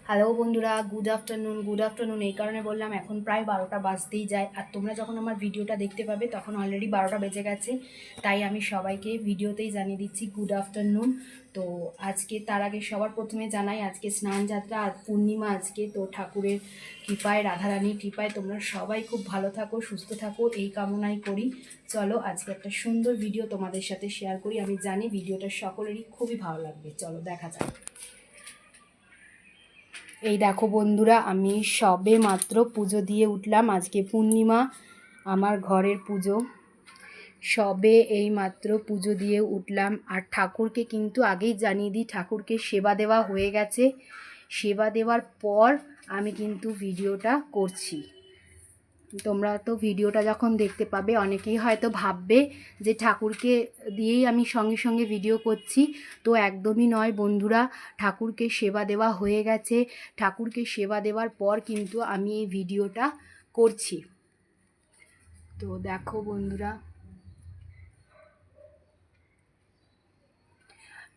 Hello বন্ধুরা, good afternoon. এই কারণে বললাম এখন প্রায় 12টা বাজতেই যায়, আর তোমরা যখন আমার ভিডিওটা দেখতে পাবে তখন অলরেডি 12টা বেজে গেছে। তাই আমি সবাইকে ভিডিওতেই জানিয়ে দিচ্ছি গুড আফটারনুন। তো আজকে তার আগে সবার প্রথমে জানাই আজকে স্নান যাত্রা আর পূর্ণিমা আজকে, তো ঠাকুরের কৃপায়, রাধারানীর কৃপায় তোমরা সবাই খুব ভালো থাকো, সুস্থ থাকো, এই কামনাই করি। চলো আজকে একটা সুন্দর ভিডিও তোমাদের সাথে শেয়ার করি। আমি জানি ভিডিওটা সকলেরই খুবই ভালো লাগবে, চলো দেখা যাক। এই দেখো বন্ধুরা, আমি সবে মাত্র পুজো দিয়ে উঠলাম। আজকে পূর্ণিমা, আমার ঘরের পুজো। সবে এই মাত্র পুজো দিয়ে উঠলাম, আর ঠাকুরকে কিন্তু আগেই জানিয়ে দিই, ঠাকুরকে সেবা দেওয়া হয়ে গেছে। সেবা দেওয়ার পর আমি কিন্তু ভিডিওটা করছি। তোমরা তো ভিডিওটা যখন দেখতে পাবে অনেকেই হয়তো ভাববে যে ঠাকুরকে দিয়েই আমি সঙ্গে সঙ্গে ভিডিও করছি। তো একদমই নয় বন্ধুরা, ঠাকুরকে সেবা দেওয়া হয়ে গেছে। ঠাকুরকে সেবা দেওয়ার পর কিন্তু আমি এই ভিডিওটা করছি। তো দেখো বন্ধুরা,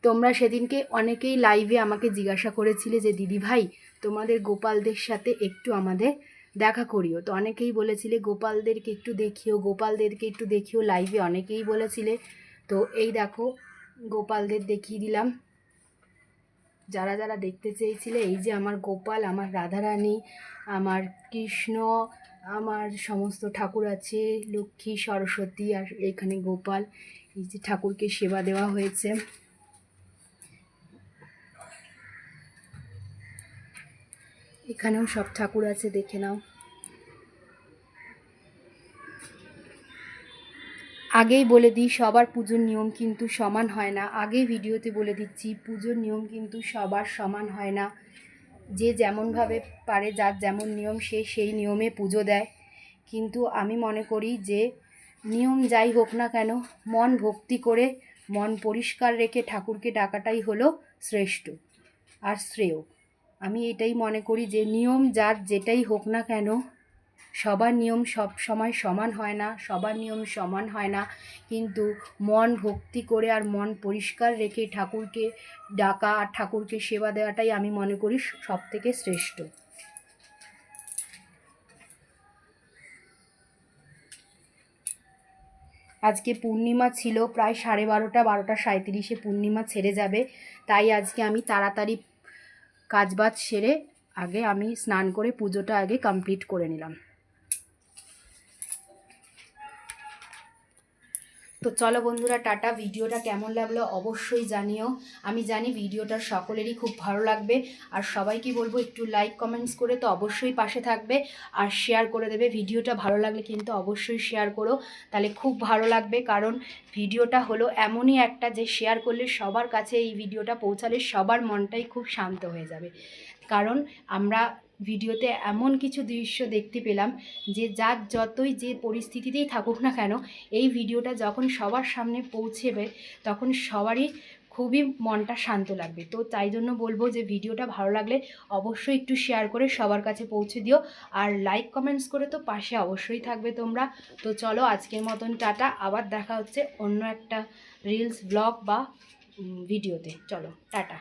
তোমরা সেদিনকে অনেকেই লাইভে আমাকে জিজ্ঞাসা করেছিলে যে দিদি ভাই তোমাদের গোপালদের সাথে একটু আমাদের দেখা করিও। তো অনেকেই বলেছিলে গোপালদেরকে একটু দেখিও লাইভে, অনেকেই বলেছিলে। তো এই দেখো গোপালদের দেখিয়ে দিলাম, যারা যারা দেখতে চেয়েছিলে। এই যে আমার গোপাল, আমার রাধারানী, আমার কৃষ্ণ, আমার সমস্ত ঠাকুর আছে, লক্ষ্মী, সরস্বতী, আর এখানে গোপাল। এই যে ঠাকুরকে সেবা দেওয়া হয়েছে। এখানেও সব ঠাকুর আছে, দেখে নাও। আগেই বলে দিই, সবার পুজোর নিয়ম কিন্তু সমান হয় না। আগেই ভিডিওতে বলে দিচ্ছি, পুজোর নিয়ম কিন্তু সবার সমান হয় না। যে যেমনভাবে পারে, যার যেমন নিয়ম, সে সেই নিয়মে পুজো দেয়। কিন্তু আমি মনে করি যে নিয়ম যাই হোক না কেন, মন ভক্তি করে, মন পরিষ্কার রেখে ঠাকুরকে ডাকাটাই হলো শ্রেষ্ঠ আর শ্রেয়। আমি এটাই মনে করি যে নিয়ম যার যেটাই হোক না কেন, সবার নিয়ম সব সময় সমান হয় না, কিন্তু মন ভক্তি করে আর মন পরিষ্কার রেখে ঠাকুরকে ডাকা আর ঠাকুরকে সেবা দেওয়াটাই আমি মনে করি সব থেকে শ্রেষ্ঠ। আজকে পূর্ণিমা ছিল প্রায় 12:30, 12:37 পূর্ণিমা ছেড়ে যাবে। তাই আজকে আমি তাড়াতাড়ি কাজবাজ সেরে আগে আমি স্নান করে পুজোটা আগে কমপ্লিট করে নিলাম। তো চলো বন্ধুরা, টাটা। ভিডিওটা কেমন লাগলো অবশ্যই জানিও। আমি জানি ভিডিওটা সকলেরই খুব ভালো লাগবে, আর সবাইকে বলবো একটু লাইক কমেন্টস করে তো অবশ্যই পাশে থাকবে, আর শেয়ার করে দেবে। ভিডিওটা ভালো লাগলে কিন্তু অবশ্যই শেয়ার করো, তাহলে খুব ভালো লাগবে। কারণ ভিডিওটা হলো এমনই একটা যে শেয়ার করলে সবার কাছে এই ভিডিওটা পৌঁছালে সবার মনটাই খুব শান্ত হয়ে যাবে। কারণ আমরা ভিডিওতে এমন কিছু দৃশ্য দেখতে পেলাম যে যার যতই যে পরিস্থিতিতেই থাকুক না কেন, এই ভিডিওটা যখন সবার সামনে পৌঁছেবে তখন সবারই খুবই মনটা শান্ত লাগবে। তো তাই জন্য বলবো যে ভিডিওটা ভালো লাগলে অবশ্যই একটু শেয়ার করে সবার কাছে পৌঁছে দিও, আর লাইক কমেন্টস করে তো পাশে অবশ্যই থাকবে তোমরা। তো চলো আজকের মতন টাটা, আবার দেখা হচ্ছে অন্য একটা রিলস ব্লগ বা ভিডিওতে। চলো টাটা।